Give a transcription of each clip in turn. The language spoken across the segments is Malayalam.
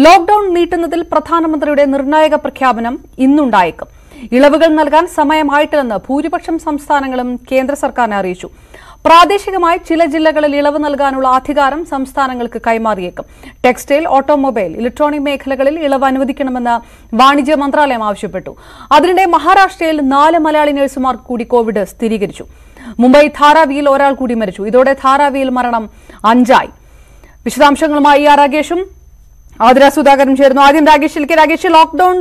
ലോക്ഡൌൺ നീട്ടുന്നതിൽ പ്രധാനമന്ത്രിയുടെ നിർണായക പ്രഖ്യാപനം ഇന്നുണ്ടായേക്കും. ഇളവുകൾ നൽകാൻ സമയമായിട്ടില്ലെന്ന് ഭൂരിപക്ഷം സംസ്ഥാനങ്ങളും കേന്ദ്ര സർക്കാരിനെ അറിയിച്ചു. പ്രാദേശികമായി ചില ജില്ലകളിൽ ഇളവ് നൽകാനുള്ള അധികാരം സംസ്ഥാനങ്ങൾക്ക് കൈമാറിയേക്കും. ടെക്സ്റ്റൈൽ, ഓട്ടോമൊബൈൽ, ഇലക്ട്രോണിക് മേഖലകളിൽ ഇളവ് അനുവദിക്കണമെന്ന് വാണിജ്യ മന്ത്രാലയം ആവശ്യപ്പെട്ടു. അതിനിടെ മഹാരാഷ്ട്രയിൽ 4 മലയാളി നഴ്സുമാർക്ക് കൂടി കോവിഡ് സ്ഥിരീകരിച്ചു. മുംബൈ ധാരാവിയിൽ ഒരാൾ കൂടി മരിച്ചു. ഇതോടെ ധാരാവിയിൽ മരണം 5ആയി. വിശദാംശങ്ങളുമായി രാകേഷും ആതിര സുധാകരനും ചേർന്നു. ആദ്യം രാകേഷ്, ലോക്ഡൌൺ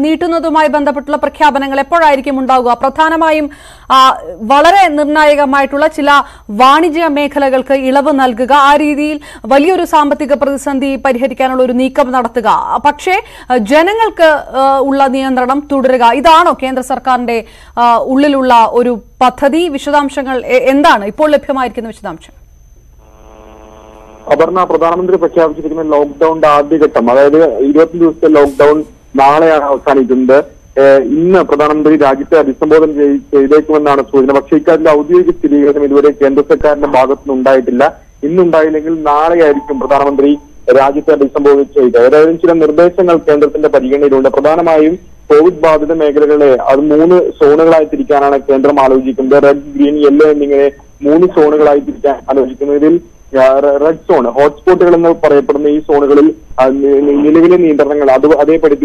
നീട്ടുന്നതുമായി ബന്ധപ്പെട്ടുള്ള പ്രഖ്യാപനങ്ങൾ എപ്പോഴായിരിക്കും ഉണ്ടാവുക? പ്രധാനമായും വളരെ നിർണായകമായിട്ടുള്ള ചില വാണിജ്യ മേഖലകൾക്ക് ഇളവ് നൽകുക, ആ രീതിയിൽ വലിയൊരു സാമ്പത്തിക പ്രതിസന്ധി പരിഹരിക്കാനുള്ള ഒരു നീക്കം നടത്തുക, പക്ഷേ ജനങ്ങൾക്ക് ഉള്ള നിയന്ത്രണം തുടരുക, ഇതാണോ കേന്ദ്ര സർക്കാരിന്റെ ഉള്ളിലുള്ള ഒരു പദ്ധതി? വിശദാംശങ്ങൾ എന്താണ് ഇപ്പോൾ ലഭ്യമായിരിക്കുന്ന വിശദാംശം? അപർണ, പ്രധാനമന്ത്രി പ്രഖ്യാപിച്ചിരിക്കുന്ന ലോക്ഡൌണിന്റെ ആദ്യഘട്ടം, അതായത് 20 ദിവസത്തെ ലോക്ഡൌൺ നാളെയാണ് അവസാനിക്കുന്നത്. ഇന്ന് പ്രധാനമന്ത്രി രാജ്യത്തെ അഭിസംബോധന ചെയ്തേക്കുമെന്നാണ് സൂചന. പക്ഷേ ഇക്കാര്യത്തിൽ ഔദ്യോഗിക സ്ഥിരീകരണം ഇതുവരെ കേന്ദ്ര സർക്കാരിന്റെ ഭാഗത്തുനിന്ന് ഉണ്ടായിട്ടില്ല. ഇന്നുണ്ടായില്ലെങ്കിൽ നാളെയായിരിക്കും പ്രധാനമന്ത്രി രാജ്യത്തെ അഭിസംബോധന ചെയ്യുക. ഏതായാലും ചില നിർദ്ദേശങ്ങൾ കേന്ദ്രത്തിന്റെ പരിഗണനയിലുണ്ട്. പ്രധാനമായും കോവിഡ് ബാധിത മേഖലകളെ അത് 3 സോണുകളായി തിരിക്കാനാണ് കേന്ദ്രം ആലോചിക്കുന്നത്. റെഡ്, ഗ്രീൻ, യെല്ലോ എന്നിങ്ങനെ 3 സോണുകളായി തിരിക്കാൻ ആലോചിക്കുന്നു. ഇതിൽ റെഡ് സോൺ, ഹോട്ട്സ്പോട്ടുകൾ എന്ന് പറയപ്പെടുന്ന ഈ സോണുകളിൽ നിലവിലെ നിയന്ത്രണങ്ങൾ അതേപടി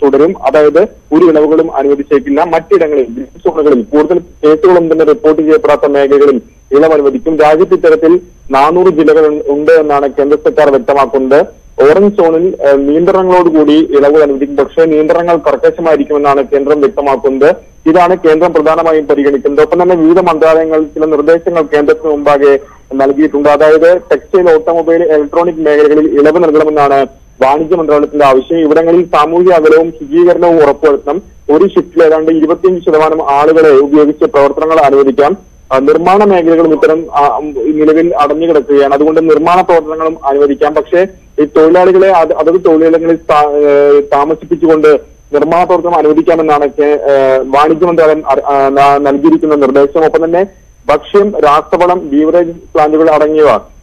തുടരും. അതായത് ഒരു ഇളവുകളും അനുവദിച്ചേക്കില്ല. മറ്റിടങ്ങളിൽ, ഗ്രീൻ സോണുകളിൽ കൂടുതൽ കേസുകളൊന്നും തന്നെ റിപ്പോർട്ട് ചെയ്യപ്പെടാത്ത മേഖലകളിൽ ഇളവ് അനുവദിക്കും. രാജ്യത്ത് ഇത്തരത്തിൽ 400 ജില്ലകൾ ഉണ്ട് എന്നാണ് കേന്ദ്ര സർക്കാർ വ്യക്തമാക്കുന്നത്. ഓറഞ്ച് സോണിൽ നിയന്ത്രണങ്ങളോടുകൂടി ഇളവ് അനുവദിക്കും. പക്ഷേ നിയന്ത്രണങ്ങൾ കർക്കശമായിരിക്കുമെന്നാണ് കേന്ദ്രം വ്യക്തമാക്കുന്നത്. ഇതാണ് കേന്ദ്രം പ്രധാനമായും പരിഗണിക്കുന്നത്. ഒപ്പം തന്നെ വിവിധ മന്ത്രാലയങ്ങൾ ചില നിർദ്ദേശങ്ങൾ കേന്ദ്രത്തിന് മുമ്പാകെ നൽകിയിട്ടുണ്ട്. അതായത് ടെക്സ്റ്റൈൽ, ഓട്ടോമൊബൈൽ, ഇലക്ട്രോണിക് മേഖലകളിൽ ഇളവ് നൽകണമെന്നാണ് വാണിജ്യ മന്ത്രാലയത്തിന്റെ ആവശ്യം. ഇവിടങ്ങളിൽ സാമൂഹിക അകലവും ശുചീകരണവും ഉറപ്പുവരുത്തണം. ഒരു ഷിഫ്റ്റിൽ ഏതാണ്ട് 25% ആളുകളെ ഉപയോഗിച്ച് പ്രവർത്തനങ്ങൾ അനുവദിക്കാം. നിർമ്മാണ മേഖലകളും ഇത്തരം നിലവിൽ അടഞ്ഞുകിടക്കുകയാണ്. അതുകൊണ്ട് നിർമ്മാണ പ്രവർത്തനങ്ങളും അനുവദിക്കാം. പക്ഷേ ഈ തൊഴിലാളികളെ അതത് തൊഴിലിടങ്ങളിൽ താമസിപ്പിച്ചുകൊണ്ട് നിർമ്മാണ പ്രവർത്തനം അനുവദിക്കാമെന്നാണ് വാണിജ്യ മന്ത്രാലയം നൽകിയിരിക്കുന്ന നിർദ്ദേശം. ഒപ്പം തന്നെ ഭക്ഷ്യം, രാസവളം, ബീവറേജ് പ്ലാന്റുകൾ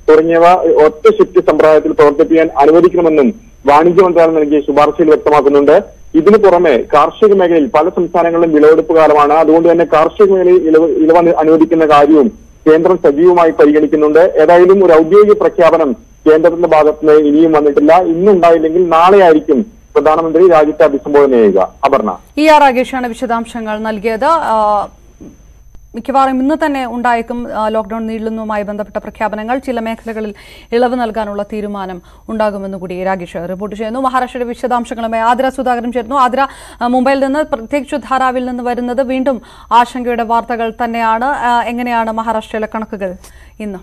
തുടങ്ങിയവ ഒറ്റ ഷിഫ്റ്റ് സമ്പ്രദായത്തിൽ പ്രവർത്തിപ്പിക്കാൻ അനുവദിക്കണമെന്നും വാണിജ്യ മന്ത്രാലയം നൽകിയ ശുപാർശയിൽ വ്യക്തമാക്കുന്നുണ്ട്. ഇതിനു പുറമെ കാർഷിക മേഖലയിൽ പല സംസ്ഥാനങ്ങളിലും വിളവെടുപ്പ് കാലമാണ്. അതുകൊണ്ട് തന്നെ കാർഷിക മേഖലയിൽ ഇളവ് അനുവദിക്കുന്ന കാര്യവും കേന്ദ്രം സജീവമായി പരിഗണിക്കുന്നുണ്ട്. ഏതായാലും ഒരു ഔദ്യോഗിക പ്രഖ്യാപനം കേന്ദ്രത്തിന്റെ ഭാഗത്തുനിന്ന് ഇനിയും വന്നിട്ടില്ല. ഇന്നുണ്ടായില്ലെങ്കിൽ നാളെയായിരിക്കും പ്രധാനമന്ത്രി രാജ്യത്തെ അഭിസംബോധന ചെയ്യുക. അപർണ, രാകേഷാണ് വിശദാംശങ്ങൾ നൽകിയത്. മിക്കവാറും ഇന്ന് തന്നെ ഉണ്ടായേക്കും ലോക്ഡൌൺ നീളുന്നതുമായി ബന്ധപ്പെട്ട പ്രഖ്യാപനങ്ങൾ. ചില മേഖലകളിൽ ഇളവ് നൽകാനുള്ള തീരുമാനം ഉണ്ടാകുമെന്നുകൂടി രാകേഷ് റിപ്പോർട്ട് ചെയ്യുന്നു. മഹാരാഷ്ട്രയുടെ വിശദാംശങ്ങളുമായി ആതിര സുധാകരൻ ചേർന്നു. ആതിര, മുംബൈയിൽ നിന്ന്, പ്രത്യേകിച്ച് ധാരാവിൽ നിന്ന് വരുന്നത് വീണ്ടും ആശങ്കയുടെ വാർത്തകൾ തന്നെയാണ്. എങ്ങനെയാണ് മഹാരാഷ്ട്രയിലെ കണക്കുകൾ ഇന്ന്?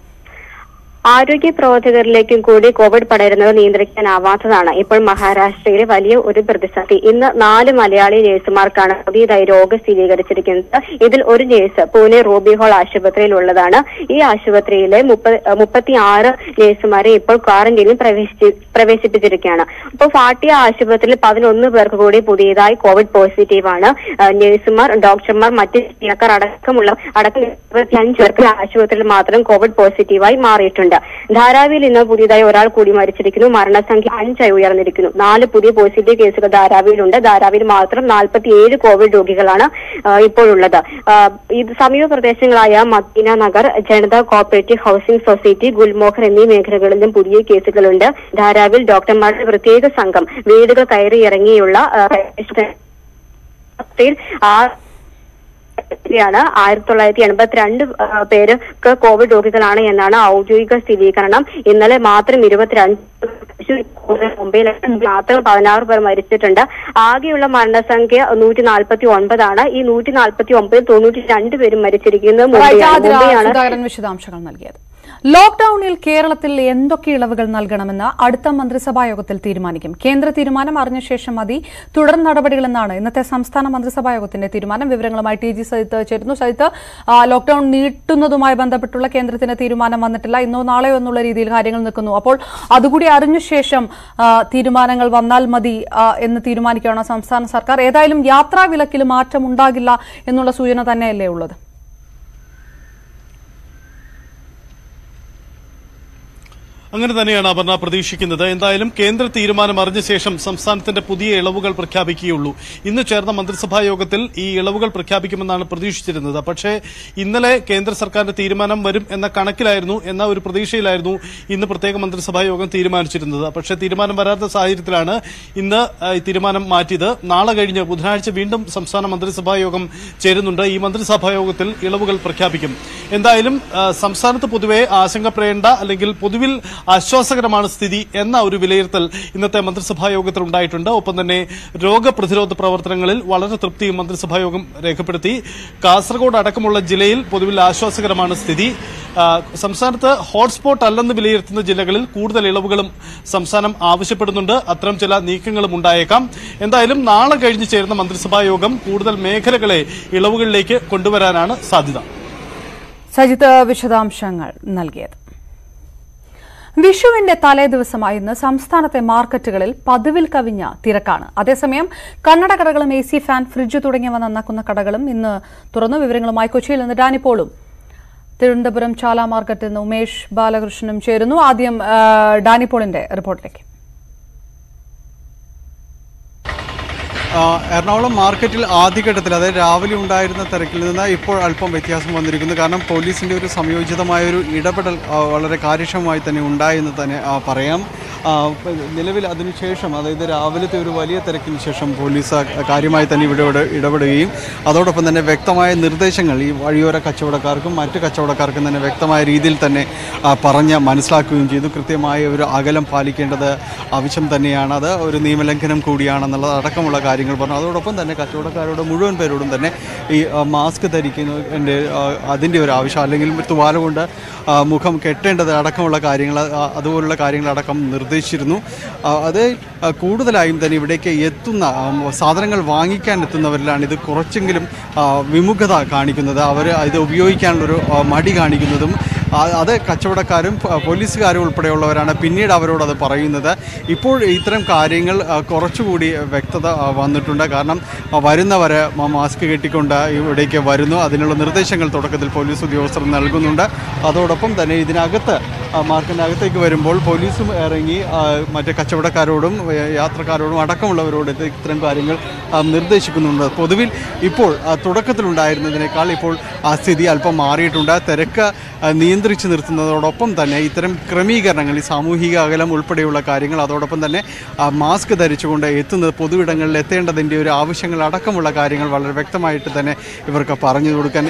ആരോഗ്യ പ്രവർത്തകരിലേക്കും കൂടി കോവിഡ് പടരുന്നത് നിയന്ത്രിക്കാനാവാത്തതാണ് ഇപ്പോൾ മഹാരാഷ്ട്രയിലെ വലിയ ഒരു പ്രതിസന്ധി. ഇന്ന് 4 മലയാളി നഴ്സുമാർക്കാണ് പുതിയതായി രോഗം സ്ഥിരീകരിച്ചിരിക്കുന്നത്. ഇതിൽ ഒരു നഴ്സ് പൂനെ റൂബി ഹോൾ ആശുപത്രിയിൽ ഉള്ളതാണ്. ഈ ആശുപത്രിയിലെ 36 നഴ്സുമാരെ ഇപ്പോൾ ക്വാറന്റൈനിൽ പ്രവേശിപ്പിച്ചിരിക്കുകയാണ്. ഇപ്പോൾ ഫാട്ടിയ ആശുപത്രിയിൽ 11 പേർക്ക് കൂടി പുതിയതായി കോവിഡ് പോസിറ്റീവാണ്. നഴ്സുമാർ, ഡോക്ടർമാർ, മറ്റ് ജീവനക്കാർ അടക്കം 25 പേർക്ക് ആശുപത്രിയിൽ മാത്രം കോവിഡ് പോസിറ്റീവായി മാറിയിട്ടുണ്ട്. ധാരാവിയിൽ ഇന്ന് പുതിയതായി ഒരാൾ കൂടി മരിച്ചിരിക്കുന്നു. മരണസംഖ്യ 5ആയി ഉയർന്നിരിക്കുന്നു. 4 പുതിയ പോസിറ്റീവ് കേസുകൾ ധാരാവിയിലുണ്ട്. ധാരാവിയിൽ മാത്രം 47 കോവിഡ് രോഗികളാണ് ഇപ്പോഴുള്ളത്. ഇത് സമീപ പ്രദേശങ്ങളായ മദീന നഗർ, ജനത കോഓപ്പറേറ്റീവ് ഹൌസിംഗ് സൊസൈറ്റി, ഗുൽമോഹർ എന്നീ മേഖലകളിലും പുതിയ കേസുകളുണ്ട്. ധാരാവിൽ ഡോക്ടർമാരുടെ പ്രത്യേക സംഘം വീടുകൾ കയറിയിറങ്ങിയുള്ള 1982 പേർക്ക് കോവിഡ് രോഗികളാണ് എന്നാണ് ഔദ്യോഗിക സ്ഥിരീകരണം. ഇന്നലെ മാത്രം 22, മുംബൈയിൽ മാത്രം 16 പേർ മരിച്ചിട്ടുണ്ട്. ആകെയുള്ള മരണസംഖ്യ 149 ഈ 149 92 പേരും മരിച്ചിരിക്കുന്നത് മുംബൈയാണ്. വിശദാംശങ്ങൾ നൽകിയത്. ലോക്ഡൌണിൽ കേരളത്തിൽ എന്തൊക്കെ ഇളവുകൾ നൽകണമെന്ന് അടുത്ത മന്ത്രിസഭാ യോഗത്തിൽ തീരുമാനിക്കും. കേന്ദ്ര തീരുമാനം അറിഞ്ഞ ശേഷം മതി തുടർ നടപടികളെന്നാണ് ഇന്നത്തെ സംസ്ഥാന മന്ത്രിസഭാ യോഗത്തിന്റെ തീരുമാനം. വിവരങ്ങളുമായി ടി ജി സജിത്ത് ചേരുന്നു. സജിത്ത്, ലോക്ഡൌൺ നീട്ടുന്നതുമായി ബന്ധപ്പെട്ടുള്ള കേന്ദ്രത്തിന്റെ തീരുമാനം വന്നിട്ടില്ല. ഇന്നോ നാളെയോ എന്നുള്ള രീതിയിൽ കാര്യങ്ങൾ നിൽക്കുന്നു. അപ്പോൾ അതുകൂടി അറിഞ്ഞ ശേഷം തീരുമാനങ്ങൾ വന്നാൽ മതി എന്ന് തീരുമാനിക്കുകയാണോ സംസ്ഥാന സർക്കാർ? ഏതായാലും യാത്രാ വിലക്കിൽ മാറ്റം ഉണ്ടാകില്ല എന്നുള്ള സൂചന തന്നെയല്ലേ ഉള്ളത്? അങ്ങനെ തന്നെയാണ് അപർണ പ്രതീക്ഷിക്കുന്നത്. എന്തായാലും കേന്ദ്ര തീരുമാനം അറിഞ്ഞ ശേഷം സംസ്ഥാനത്തിന്റെ പുതിയ ഇളവുകൾ പ്രഖ്യാപിക്കുകയുള്ളൂ. ഇന്ന് ചേർന്ന മന്ത്രിസഭാ യോഗത്തിൽ ഈ ഇളവുകൾ പ്രഖ്യാപിക്കുമെന്നാണ് പ്രതീക്ഷിച്ചിരുന്നത്. പക്ഷേ ഇന്നലെ കേന്ദ്ര സർക്കാരിന്റെ തീരുമാനം വരും എന്ന കണക്കിലായിരുന്നു, എന്ന ഒരു പ്രതീക്ഷയിലായിരുന്നു ഇന്ന് പ്രത്യേക മന്ത്രിസഭാ യോഗം തീരുമാനിച്ചിരുന്നത്. പക്ഷേ തീരുമാനം വരാത്ത സാഹചര്യത്തിലാണ് ഇന്ന് തീരുമാനം മാറ്റിയത്. നാളെ കഴിഞ്ഞ് ബുധനാഴ്ച വീണ്ടും സംസ്ഥാന മന്ത്രിസഭാ യോഗം ചേരുന്നുണ്ട്. ഈ മന്ത്രിസഭാ യോഗത്തിൽ ഇളവുകൾ പ്രഖ്യാപിക്കും. എന്തായാലും സംസ്ഥാനത്ത് പൊതുവെ ആശങ്കപ്പെടേണ്ട, അല്ലെങ്കിൽ പൊതുവിൽ ആശ്വാസകരമാണ് സ്ഥിതി എന്ന ഒരു വിലയിരുത്തൽ ഇന്നത്തെ മന്ത്രിസഭാ യോഗത്തിൽ ഉണ്ടായിട്ടുണ്ട്. ഒപ്പം തന്നെ രോഗപ്രതിരോധ പ്രവർത്തനങ്ങളിൽ വളരെ തൃപ്തിയും മന്ത്രിസഭാ യോഗം രേഖപ്പെടുത്തി. കാസർഗോഡ് അടക്കമുള്ള ജില്ലയിൽ പൊതുവിൽ ആശ്വാസകരമാണ് സ്ഥിതി. സംസ്ഥാനത്ത് ഹോട്ട്സ്പോട്ട് അല്ലെന്ന് വിലയിരുത്തുന്ന ജില്ലകളിൽ കൂടുതൽ ഇളവുകളും സംസ്ഥാനം ആവശ്യപ്പെടുന്നുണ്ട്. അത്തരം ചില നീക്കങ്ങളും ഉണ്ടായേക്കാം. എന്തായാലും നാളെ കഴിഞ്ഞ് ചേരുന്ന മന്ത്രിസഭാ യോഗം കൂടുതൽ മേഖലകളെ ഇളവുകളിലേക്ക് കൊണ്ടുവരാനാണ് സാധ്യത. സജിത്ത് വിശദാംശങ്ങൾ നൽകിയത്. വിഷുവിന്റെ തലേദിവസമായി ഇന്ന് സംസ്ഥാനത്തെ മാർക്കറ്റുകളിൽ പതിവിൽ കവിഞ്ഞ തിരക്കാണ്. അതേസമയം കണ്ണട കടകളും AC, ഫാൻ, ഫ്രിഡ്ജ് തുടങ്ങിയവ നന്നാക്കുന്ന കടകളും ഇന്ന് തുറന്നു. വിവരങ്ങളുമായി കൊച്ചിയിൽ നിന്ന് ഡാനിപ്പോളും തിരുവനന്തപുരം ചാല മാർക്കറ്റിൽ നിന്ന് ഉമേഷ് ബാലകൃഷ്ണനും ചേരുന്നു. ആദ്യം ഡാനിപ്പോളിന്റെ റിപ്പോർട്ടിലേക്ക്. എറണാകുളം മാർക്കറ്റിൽ ആദ്യഘട്ടത്തിൽ, അതായത് രാവിലെ ഉണ്ടായിരുന്ന തിരക്കിൽ നിന്ന് ഇപ്പോൾ അല്പം വ്യത്യാസം വന്നിരിക്കുന്നു. കാരണം പോലീസിൻ്റെ ഒരു സംയോജിതമായൊരു ഇടപെടൽ വളരെ കാര്യക്ഷമമായി തന്നെ ഉണ്ടായെന്ന് തന്നെ പറയാം. നിലവിൽ അതിനുശേഷം, അതായത് രാവിലത്തെ ഒരു വലിയ തിരക്കിന് ശേഷം പോലീസ് കാര്യമായി തന്നെ ഇവിടെ ഇടപെടുകയും അതോടൊപ്പം തന്നെ വ്യക്തമായ നിർദ്ദേശങ്ങൾ ഈ വഴിയോര കച്ചവടക്കാർക്കും മറ്റ് കച്ചവടക്കാർക്കും തന്നെ വ്യക്തമായ രീതിയിൽ തന്നെ പറഞ്ഞ് മനസ്സിലാക്കുകയും ചെയ്തു. കൃത്യമായ ഒരു അകലം പാലിക്കേണ്ടത് ആവശ്യം തന്നെയാണ്, അത് ഒരു നിയമലംഘനം കൂടിയാണെന്നുള്ളത് അടക്കമുള്ള കാര്യങ്ങൾ പറഞ്ഞു. അതോടൊപ്പം തന്നെ കച്ചവടക്കാരോട് മുഴുവൻ പേരോടും തന്നെ ഈ മാസ്ക് ധരിക്കുന്നതിൻ്റെ അതിൻ്റെ ഒരു ആവശ്യം, അല്ലെങ്കിൽ തുവാല കൊണ്ട് മുഖം കെട്ടേണ്ടത് അടക്കമുള്ള കാര്യങ്ങൾ, അതുപോലുള്ള കാര്യങ്ങളടക്കം നിർദ്ദേശിച്ചിരുന്നു. അത് കൂടുതലായും തന്നെ ഇവിടേക്ക് എത്തുന്ന സാധനങ്ങൾ വാങ്ങിക്കാൻ എത്തുന്നവരിലാണ് ഇത് കുറച്ചെങ്കിലും വിമുഖത കാണിക്കുന്നത്. അവർ ഇത് ഉപയോഗിക്കാനുള്ളൊരു മടി കാണിക്കുന്നതും അത് കച്ചവടക്കാരും പോലീസുകാരും ഉൾപ്പെടെയുള്ളവരാണ് പിന്നീട് അവരോട് അത് പറയുന്നത്. ഇപ്പോൾ ഇത്തരം കാര്യങ്ങൾ കുറച്ചുകൂടി വ്യക്തത വന്നിട്ടുണ്ട്. കാരണം വരുന്നവരെ മാസ്ക് കെട്ടിക്കൊണ്ട് ഇവിടേക്ക് വരുന്നു. അതിനുള്ള നിർദ്ദേശങ്ങൾ തുടക്കത്തിൽ പോലീസ് ഉദ്യോഗസ്ഥർ നൽകുന്നുണ്ട്. അതോടൊപ്പം തന്നെ ഇതിനകത്ത് മാർക്കറ്റിനകത്തേക്ക് വരുമ്പോൾ പോലീസും ഇറങ്ങി മറ്റ് കച്ചവടക്കാരോടും യാത്രക്കാരോടും അടക്കമുള്ളവരോട് ഇത്തരം കാര്യങ്ങൾ നിർദ്ദേശിക്കുന്നുണ്ട്. പൊതുവിൽ ഇപ്പോൾ തുടക്കത്തിലുണ്ടായിരുന്നതിനേക്കാൾ ഇപ്പോൾ ആ സ്ഥിതി അല്പം മാറിയിട്ടുണ്ട്. തിരക്ക് നിയന്ത്രിച്ചു നിർത്തുന്നതോടൊപ്പം തന്നെ ഇത്തരം ക്രമീകരണങ്ങൾ, ഈ സാമൂഹിക അകലം ഉൾപ്പെടെയുള്ള കാര്യങ്ങൾ, അതോടൊപ്പം തന്നെ മാസ്ക് ധരിച്ചുകൊണ്ട് എത്തുന്നത് പൊതുവിടങ്ങളിൽ എത്തേണ്ടതിൻ്റെ ഒരു ആവശ്യങ്ങൾ അടക്കമുള്ള കാര്യങ്ങൾ വളരെ വ്യക്തമായിട്ട് തന്നെ ഇവർക്ക് പറഞ്ഞു കൊടുക്കാൻ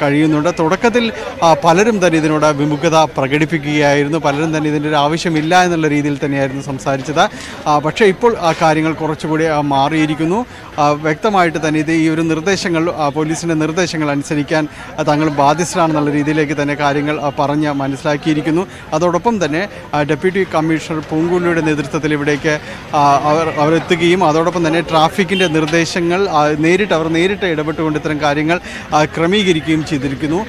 കഴിയുന്നുണ്ട്. തുടക്കത്തിൽ പലരും തന്നെ ഇതിനോട് വിമുഖത പ്രകടിപ്പിക്കുകയായിരുന്നു. പലരും തന്നെ ഇതിൻ്റെ ഒരു ആവശ്യമില്ല എന്നുള്ള രീതിയിൽ തന്നെയായിരുന്നു സംസാരിച്ചത്. പക്ഷേ ഇപ്പോൾ ആ കാര്യങ്ങൾ കുറച്ചുകൂടി മാറിയിരിക്കുന്നു. വ്യക്തമായിട്ട് തന്നെ ഇത് ഈ ഒരു നിർദ്ദേശങ്ങൾ, പോലീസിൻ്റെ നിർദ്ദേശങ്ങൾ അനുസരിക്കാൻ തങ്ങൾ ബാധ്യസ്ഥരാണെന്നുള്ള രീതിയിലേക്ക് തന്നെ കാര്യങ്ങൾ പറഞ്ഞ് മനസ്സിലാക്കിയിരിക്കുന്നു. അതോടൊപ്പം തന്നെ ഡെപ്യൂട്ടി കമ്മീഷണർ പൂങ്കുലിയുടെ നേതൃത്വത്തിൽ ഇവിടേക്ക് അവർ എത്തുകയും അതോടൊപ്പം തന്നെ ട്രാഫിക്കിൻ്റെ നിർദ്ദേശങ്ങൾ നേരിട്ട് ഇടപെട്ടുകൊണ്ട് ഇത്തരം കാര്യങ്ങൾ ക്രമീകരിക്കുകയും ചെയ്തിരിക്കുന്നു.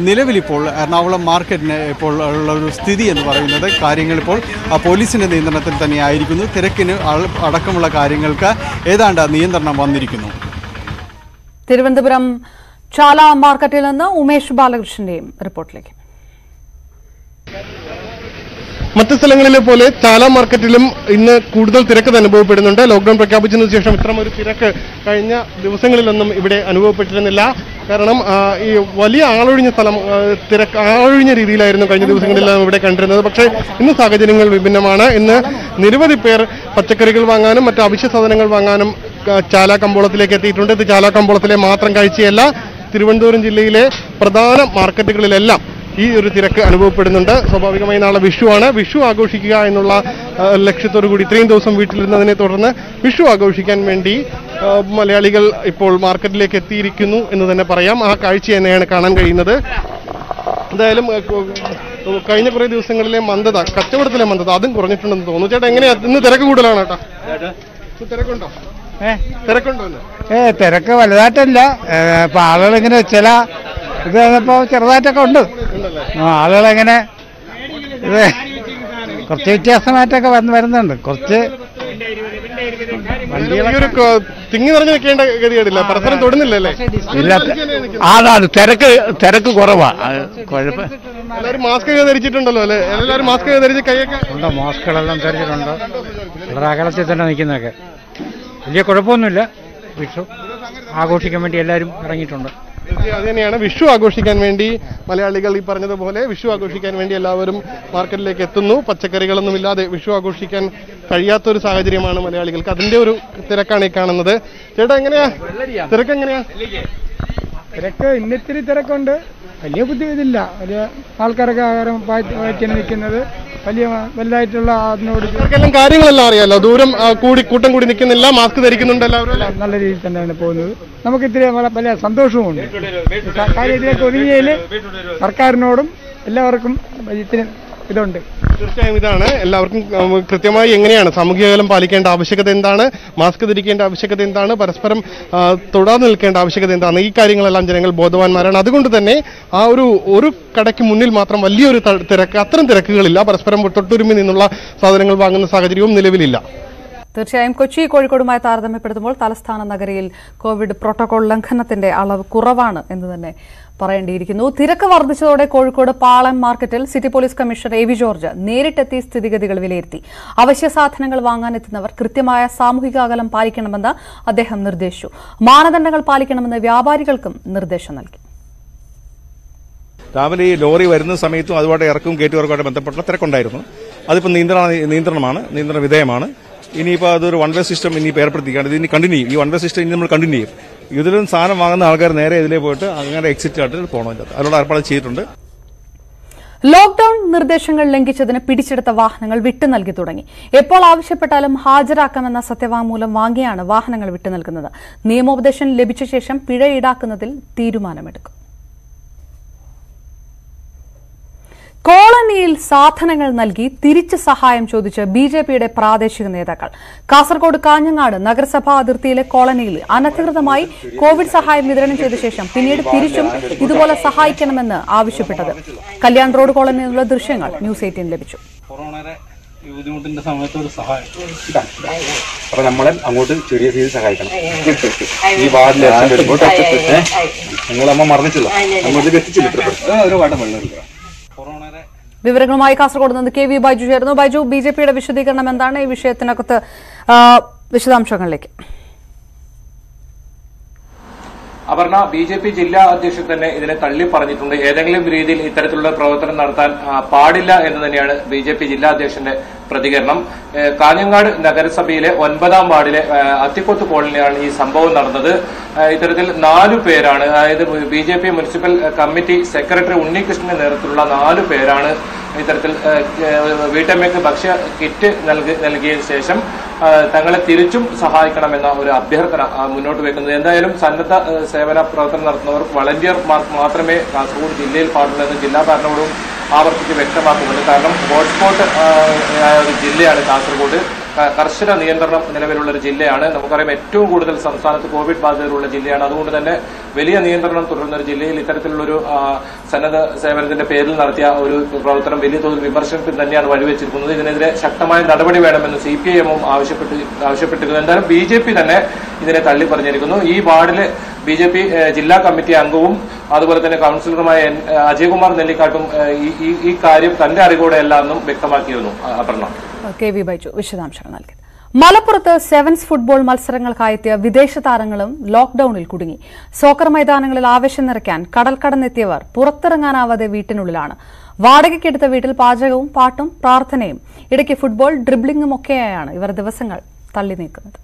നിലവിലിപ്പോൾ എറണാകുളം മാർക്കറ്റിന് ഇപ്പോൾ ഉള്ള ഒരു സ്ഥിതി എന്ന് പറയുന്നത് കാര്യങ്ങളിപ്പോൾ പോലീസിൻ്റെ നിയന്ത്രണത്തിൽ തന്നെയായിരിക്കുന്നു. തിരക്കിന് അടക്കമുള്ള കാര്യങ്ങൾക്ക് ഏതാണ്ട് നിയന്ത്രണം വന്നിരിക്കുന്നു. തിരുവനന്തപുരം ചാല മാർക്കറ്റിൽ നിന്ന് ഉമേഷ് ബാലകൃഷ്ണന്റെയും റിപ്പോർട്ടിലേക്ക്. മറ്റ് സ്ഥലങ്ങളിലെ പോലെ ചാല മാർക്കറ്റിലും ഇന്ന് കൂടുതൽ തിരക്ക് അനുഭവപ്പെടുന്നുണ്ട്. ലോക്ഡൌൺ പ്രഖ്യാപിച്ചതിനു ശേഷം ഇത്തരമൊരു തിരക്ക് കഴിഞ്ഞ ദിവസങ്ങളിലൊന്നും ഇവിടെ അനുഭവപ്പെട്ടിരുന്നില്ല. കാരണം ഈ വലിയ ആളൊഴിഞ്ഞ സ്ഥലം, ആളൊഴിഞ്ഞ രീതിയിലായിരുന്നു കഴിഞ്ഞ ദിവസങ്ങളിലെല്ലാം ഇവിടെ കണ്ടിരുന്നത്. പക്ഷേ ഇന്ന് സാഹചര്യങ്ങൾ വിഭിന്നമാണ്. ഇന്ന് നിരവധി പേർ പച്ചക്കറികൾ വാങ്ങാനും മറ്റ് അവശ്യ സാധനങ്ങൾ വാങ്ങാനും ചാല കമ്പോളത്തിലേക്ക് എത്തിയിട്ടുണ്ട്. ഇത് ചാല കമ്പോളത്തിലെ മാത്രം കാഴ്ചയല്ല, തിരുവനന്തപുരം ജില്ലയിലെ പ്രധാന മാർക്കറ്റുകളിലെല്ലാം ഈ ഒരു തിരക്ക് അനുഭവപ്പെടുന്നുണ്ട്. സ്വാഭാവികമായി നാളെ വിഷുവാണ്. വിഷു ആഘോഷിക്കുക എന്നുള്ള ലക്ഷ്യത്തോടു കൂടി ഇത്രയും ദിവസം വീട്ടിലിരുന്നതിനെ തുടർന്ന് വിഷു ആഘോഷിക്കാൻ വേണ്ടി മലയാളികൾ ഇപ്പോൾ മാർക്കറ്റിലേക്ക് എത്തിയിരിക്കുന്നു എന്ന് തന്നെ പറയാം. ആ കാഴ്ച തന്നെയാണ് കാണാൻ കഴിയുന്നത്. എന്തായാലും കഴിഞ്ഞ കുറേ ദിവസങ്ങളിലെ മന്ദത, കച്ചവടത്തിലെ മന്ദത അതും കുറഞ്ഞിട്ടുണ്ടെന്ന് തോന്നുന്നു. ചേട്ടാ, എങ്ങനെയാ ഇന്ന് തിരക്ക് കൂടുതലാണ്? ചേട്ടാ, തിരക്കുണ്ടോ? തിരക്കുണ്ടോ? തിരക്ക് വലുതായിട്ടില്ല. ഇപ്പൊ ആളുകളിങ്ങനെ ചില ഇത് വന്നപ്പോ ചെറുതായിട്ടൊക്കെ ഉണ്ട്. ആളുകളെങ്ങനെ ഇത് കുറച്ച് വ്യത്യാസമായിട്ടൊക്കെ വരുന്നുണ്ട്. കുറച്ച് തിങ്ങി നിറഞ്ഞു നിൽക്കേണ്ട ഗതികേടില്ല, പരസ്പരം തൊടുന്നില്ലല്ലേ? അതാണ് തിരക്ക് കുറവാ. എല്ലാവരും മാസ്ക് ധരിച്ചിട്ടുണ്ടല്ലോ അല്ലെ? എല്ലാവരും മാസ്ക് ധരിച്ച് കൈയൊക്കെ ഉണ്ടോ? മാസ്കുകളെല്ലാം ധരിച്ചിട്ടുണ്ട്. വളരെ അകലത്തിൽ തന്നെ നിൽക്കുന്നതൊക്കെ വലിയ കുഴപ്പമൊന്നുമില്ല. വിഷു ആഘോഷിക്കാൻ വേണ്ടി എല്ലാവരും ഇറങ്ങിയിട്ടുണ്ട്. അത് തന്നെയാണ്, വിഷു ആഘോഷിക്കാൻ വേണ്ടി മലയാളികൾ ഈ പറഞ്ഞതുപോലെ വിഷു ആഘോഷിക്കാൻ വേണ്ടി എല്ലാവരും മാർക്കറ്റിലേക്ക് എത്തുന്നു. പച്ചക്കറികളൊന്നും ഇല്ലാതെ വിഷു ആഘോഷിക്കാൻ കഴിയാത്തൊരു സാഹചര്യമാണ് മലയാളികൾക്ക്. അതിന്റെ ഒരു തിരക്കാണ് ഈ കാണുന്നത്. ചേട്ടാ, എങ്ങനെയാ തിരക്ക്? എങ്ങനെയാ തിരക്ക്? ഇന്നിത്തിരി തിരക്കുണ്ട്. വലിയ ബുദ്ധിമുട്ടില്ല. വലിയ ആൾക്കാരൊക്കെ ആഹാരം വായിക്കാൻ നിൽക്കുന്നത് വലിയ വലുതായിട്ടുള്ള അതിനോട് ഇവർക്കെല്ലാം കാര്യങ്ങളെല്ലാം അറിയാലോ. ദൂരം കൂട്ടം കൂടി നിൽക്കുന്നില്ല, മാസ്ക് ധരിക്കുന്നുണ്ട്, എല്ലാവരും നല്ല രീതിയിൽ തന്നെയാണ് പോകുന്നത്. നമുക്ക് ഇത്തിരി വലിയ സന്തോഷവുമുണ്ട്. കാര്യത്തിലേക്ക് ഒതുങ്ങിയതിൽ സർക്കാരിനോടും എല്ലാവർക്കും ഇത്തിരി ഇതുണ്ട്. തീർച്ചയായും ഇതാണ് എല്ലാവർക്കും കൃത്യമായി എങ്ങനെയാണ് സാമൂഹിക അകലം പാലിക്കേണ്ട ആവശ്യകത എന്താണ്, മാസ്ക് ധരിക്കേണ്ട ആവശ്യകത എന്താണ്, പരസ്പരം തൊടാതെ നിൽക്കേണ്ട ആവശ്യകത എന്താണ്, ഈ കാര്യങ്ങളെല്ലാം ജനങ്ങൾ ബോധവാന്മാരാണ്. അതുകൊണ്ട് തന്നെ ആ ഒരു കടയ്ക്ക് മുന്നിൽ മാത്രം വലിയൊരു തിരക്ക്, അത്തരം തിരക്കുകളില്ല. പരസ്പരം തൊട്ടുരുമി നിന്നുള്ള സാധനങ്ങൾ വാങ്ങുന്ന സാഹചര്യവും നിലവിലില്ല. തീർച്ചയായും കൊച്ചി കോഴിക്കോടുമായി താരതമ്യപ്പെടുത്തുമ്പോൾ തലസ്ഥാന നഗരിയിൽ കോവിഡ് പ്രോട്ടോകോൾ ലംഘനത്തിന്റെ അളവ് കുറവാണ് എന്ന് തന്നെ പറയേണ്ടിയിരിക്കുന്നു. തിരക്ക് വർദ്ധിച്ചതോടെ കോഴിക്കോട് പാളയം മാർക്കറ്റിൽ city police commissioner A V George നേരിട്ടെത്തി സ്ഥിതിഗതികൾ വിലയിരുത്തി. അവശ്യ സാധനങ്ങൾ വാങ്ങാനെത്തുന്നവർ കൃത്യമായ സാമൂഹിക അകലം പാലിക്കണമെന്ന് അദ്ദേഹം നിർദ്ദേശിച്ചു. മാനദണ്ഡങ്ങൾ പാലിക്കണമെന്ന് വ്യാപാരികൾക്കും നിർദ്ദേശം നൽകി. രാവിലെ ഈ ലോറി വരുന്ന സമയത്തും അതുപോലെ ഇറക്കും കയറ്റുവർക്കുമായിട്ട് ബന്ധപ്പെട്ട തിരക്കുണ്ടായിരുന്നു. അതിപ്പോൾ നിയന്ത്രണ വിധേയമാണ്. ഇനിയിപ്പോൾ അതൊരു വൺ വേ സിസ്റ്റം ഇനിയിപ്പോൾ ഏർപ്പെടുത്തിക്കാണ്ട് ഇതിന് കണ്ടിന്യൂ ചെയ്യും. ഈ വൺ വേ സിസ്റ്റം ഇനി നമ്മൾ കണ്ടിന്യൂ ചെയ്യും. ഇതിലും സാധനം വാങ്ങുന്ന ആൾക്കാർ നേരെ ഇതിലേ പോയിട്ട് അങ്ങനെ എക്സിറ്റ് ആയിട്ട് പോകണം. അതിനുള്ള ഏർപ്പാട് ചെയ്തിട്ടുണ്ട്. ലോക്ഡൌൺ നിർദ്ദേശങ്ങൾ ലംഘിച്ചതിന് പിടിച്ചെടുത്ത വാഹനങ്ങൾ വിട്ടു നൽകി തുടങ്ങി. എപ്പോൾ ആവശ്യപ്പെട്ടാലും ഹാജരാക്കാമെന്ന സത്യവാങ്മൂലം വാങ്ങിയാണ് വാഹനങ്ങൾ വിട്ടു നൽകുന്നത്. നിയമോപദേശം ലഭിച്ച ശേഷം പിഴ ഈടാക്കുന്നതിൽ തീരുമാനമെടുക്കും. കോളനിയിൽ സാധനങ്ങൾ നൽകി തിരിച്ച് സഹായം ചോദിച്ച് ബിജെപിയുടെ പ്രാദേശിക നേതാക്കൾ. കാസർഗോഡ് കാഞ്ഞങ്ങാട് നഗരസഭാ അതിർത്തിയിലെ കോളനിയിൽ അനധികൃതമായി കോവിഡ് സഹായം വിതരണം ചെയ്ത ശേഷം പിന്നീട് തിരിച്ചും ഇതുപോലെ സഹായിക്കണമെന്ന് ആവശ്യപ്പെട്ടത്. കല്യാൺ റോഡ് കോളനിയിൽ നിന്നുള്ള ദൃശ്യങ്ങൾ ന്യൂസ് 18 ലഭിച്ചു. ബുദ്ധിമുട്ടിന്റെ സമയത്ത് ഒരു സഹായം അപ്പൊ നമ്മളെ അങ്ങോട്ട് ചെറിയ രീതിയിൽ സഹായിക്കണം. ഈ വാർഡിൽ നിങ്ങളമ്മ മറന്നിട്ടില്ല, അങ്ങോട്ട് എത്തിച്ചില്ല. ഒരു വാട്ടം വെള്ളം എടുക്കുക. വിവരങ്ങളുമായി കാസർഗോഡ് നിന്ന് കെ വി ബൈജു ചേർന്നു. ബൈജു, ബിജെപിയുടെ വിശദീകരണം എന്താണ് ഈ വിഷയത്തിനകത്ത്? വിശദാംശങ്ങളിലേക്ക്. അപർണ, ബിജെപി ജില്ലാ അധ്യക്ഷൻ തന്നെ ഇതിനെ തള്ളി പറഞ്ഞിട്ടുണ്ട്. ഏതെങ്കിലും രീതിയിൽ ഇത്തരത്തിലുള്ള പ്രവർത്തനം നടത്താൻ പാടില്ല എന്ന് തന്നെയാണ് ബിജെപി ജില്ലാ അധ്യക്ഷന്റെ പ്രതികരണം. കാഞ്ഞങ്ങാട് നഗരസഭയിലെ 9ാം വാർഡിലെ അത്തിക്കൊത്ത് കോളനിയാണ് ഈ സംഭവം നടന്നത്. ഇത്തരത്തിൽ 4 പേരാണ്, അതായത് ബിജെപി മുനിസിപ്പൽ കമ്മിറ്റി സെക്രട്ടറി ഉണ്ണികൃഷ്ണന്റെ നേതൃത്വത്തിലുള്ള 4 പേരാണ് ഇത്തരത്തിൽ വീട്ടമ്മയ്ക്ക് ഭക്ഷ്യ കിറ്റ് നൽകിയ ശേഷം തങ്ങളെ തിരിച്ചും സഹായിക്കണമെന്ന ഒരു അഭ്യർത്ഥന മുന്നോട്ട് വെക്കുന്നത്. എന്തായാലും സന്നദ്ധ സേവന പ്രവർത്തനം നടത്തുന്നവർ വളണ്ടിയർമാർക്ക് മാത്രമേ കാസർഗോഡ് ജില്ലയിൽ പാടുള്ളൂ എന്ന് ജില്ലാ ഭരണകൂടവും ആവർത്തിച്ച് വ്യക്തമാക്കുന്നുണ്ട്. കാരണം ഹോട്ട്സ്പോട്ട് ഒരു ജില്ലയാണ് കാസർഗോഡ്. കർശന നിയന്ത്രണം നിലവിലുള്ള ഒരു ജില്ലയാണ്. നമുക്കറിയാം ഏറ്റവും കൂടുതൽ സംസ്ഥാനത്ത് കോവിഡ് ബാധിതരുള്ള ജില്ലയാണ്. അതുകൊണ്ട് തന്നെ വലിയ നിയന്ത്രണം തുടരുന്ന ഒരു ജില്ലയിൽ ഇത്തരത്തിലുള്ളൊരു സന്നദ്ധ സേവനത്തിന്റെ പേരിൽ നടത്തിയ ഒരു പ്രവർത്തനം വലിയ തോതിൽ വിമർശനത്തിന് തന്നെയാണ് വഴിവെച്ചിരിക്കുന്നത്. ഇതിനെതിരെ ശക്തമായ നടപടി വേണമെന്ന് CPIM-ഉം ആവശ്യപ്പെട്ടിരുന്നു. എന്തായാലും BJP തന്നെ ഇതിനെ തള്ളി പറഞ്ഞിരിക്കുന്നു. ഈ വാർഡിലെ BJP ജില്ലാ കമ്മിറ്റി അംഗവും അതുപോലെ തന്നെ കൌൺസിലറുമായ അജയകുമാർ നെല്ലിക്കാട്ടും ഈ കാര്യം തന്റെ അറിവോടെയല്ല എന്നും വ്യക്തമാക്കിയിരുന്നു. അപർണ, കെ വി ബൈജു വിശദാംശങ്ങൾ നൽകി. മലപ്പുറത്ത് സെവൻസ് ഫുട്ബോൾ മത്സരങ്ങൾക്കായെത്തിയ വിദേശ താരങ്ങളും ലോക്ഡൌണിൽ കുടുങ്ങി. സോക്കർ മൈതാനങ്ങളിൽ ആവേശം നിറയ്ക്കാൻ കടൽ കടന്നെത്തിയവർ പുറത്തിറങ്ങാനാവാതെ വീട്ടിനുള്ളിലാണ്. വാടകയ്ക്കെടുത്ത വീട്ടിൽ പാചകവും പാട്ടും പ്രാർത്ഥനയും ഇടയ്ക്ക് ഫുട്ബോൾ ഡ്രിബ്ലിംഗും ഒക്കെയായാണ് ഇവർ ദിവസങ്ങൾ തള്ളി നീക്കുന്നത്.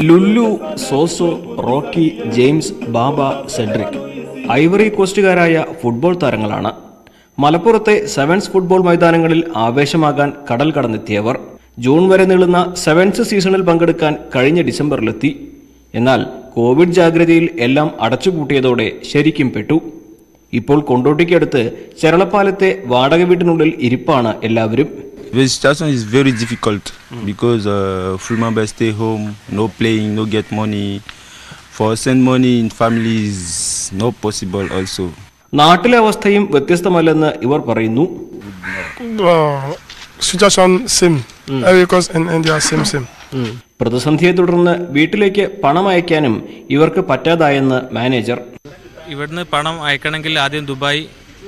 ലുല്ലു, സോസോ, റോക്കി, ജെയിംസ്, ബാബ, സെഡ്രിക് ഐവറി കോസ്റ്റുകാരായ ഫുട്ബോൾ താരങ്ങളാണ്. മലപ്പുറത്തെ സെവൻസ് ഫുട്ബോൾ മൈതാനങ്ങളിൽ ആവേശമാകാൻ കടൽ കടന്നെത്തിയവർ ജൂൺ വരെ നീളുന്ന സെവൻസ് സീസണിൽ പങ്കെടുക്കാൻ കഴിഞ്ഞ ഡിസംബറിലെത്തി. എന്നാൽ കോവിഡ് ജാഗ്രതയിൽ എല്ലാം അടച്ചുപൂട്ടിയതോടെ ശരിക്കും പെട്ടു. ഇപ്പോൾ കൊണ്ടോട്ടിക്കടുത്ത് ചെറളപ്പാലത്തെ വാടക വീട്ടിനുള്ളിൽ ഇരിപ്പാണ് എല്ലാവരും. The situation is very difficult because full members stay home, no playing, no get money. For send money in family is not possible also. നാട്ടിലെ അവസ്ഥയും വ്യത്യസ്തമല്ലെന്ന് ഇവർ പറയുന്നു. പ്രതിസന്ധിയെ തുടർന്ന് വീട്ടിലേക്ക് പണം അയക്കാനും ഇവർക്ക് പറ്റാതായെന്ന് മാനേജർ. ഇവിടുന്ന് പണം അയക്കണമെങ്കിൽ ആദ്യം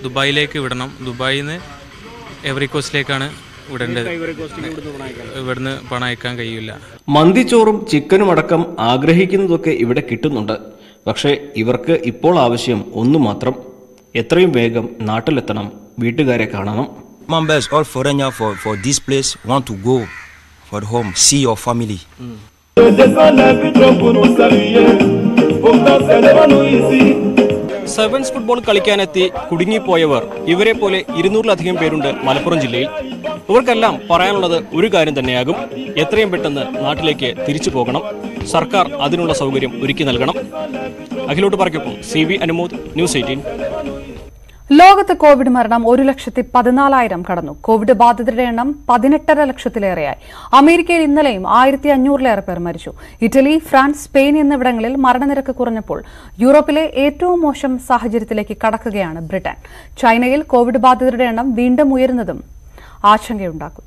ദുബായിലേക്ക് വിടണം. ദുബായിൽ നിന്ന് എവറി കോസ്റ്റിലേക്കാണ് വിടേണ്ടത്. ഇവിടുന്ന് പണം അയക്കാൻ കഴിയില്ല. മന്തിച്ചോറും ചിക്കനും അടക്കം ആഗ്രഹിക്കുന്നതൊക്കെ ഇവിടെ കിട്ടുന്നുണ്ട്. പക്ഷേ ഇവർക്ക് ഇപ്പോൾ ആവശ്യം ഒന്നു മാത്രം, എത്രയും വേഗം നാട്ടിലെത്തണം, വീട്ടുകാരെ കാണണം. Members, all foreigners for this place want to go for home, see your family. Sevens football കളിക്കാനെത്തി കുടുങ്ങിപ്പോയവർ ഇവരെ പോലെ 200-ലധികം പേരുണ്ട് മലപ്പുറം ജില്ലയിൽ. ഇവർക്കെല്ലാം പറയാനുള്ളത് ഒരു കാര്യം തന്നെയാകും, എത്രയും പെട്ടെന്ന് നാട്ടിലേക്ക് തിരിച്ചു പോകണം. സർക്കാർ അതിനുള്ള സൗകര്യം ഒരുക്കി നൽകണം. അഖിലോട്ട് പറയ്ക്കൊപ്പം CB അനുമോദ്, News 18. ലോകത്ത് കോവിഡ് മരണം 1,14,000 കടന്നു. കോവിഡ് ബാധിതരുടെ എണ്ണം 18.5 ലക്ഷത്തിലേറെയായി. അമേരിക്കയിൽ ഇന്നലെയും 1,500-ലേറെ പേർ മരിച്ചു. ഇറ്റലി, ഫ്രാൻസ്, സ്പെയിൻ എന്നിവിടങ്ങളിൽ മരണനിരക്ക് കുറഞ്ഞപ്പോൾ യൂറോപ്പിലെ ഏറ്റവും മോശം സാഹചര്യത്തിലേക്ക് കടക്കുകയാണ് ബ്രിട്ടൻ. ചൈനയിൽ കോവിഡ് ബാധിതരുടെ എണ്ണം വീണ്ടും ഉയരുന്നതും ആശങ്കയുണ്ടാക്കും.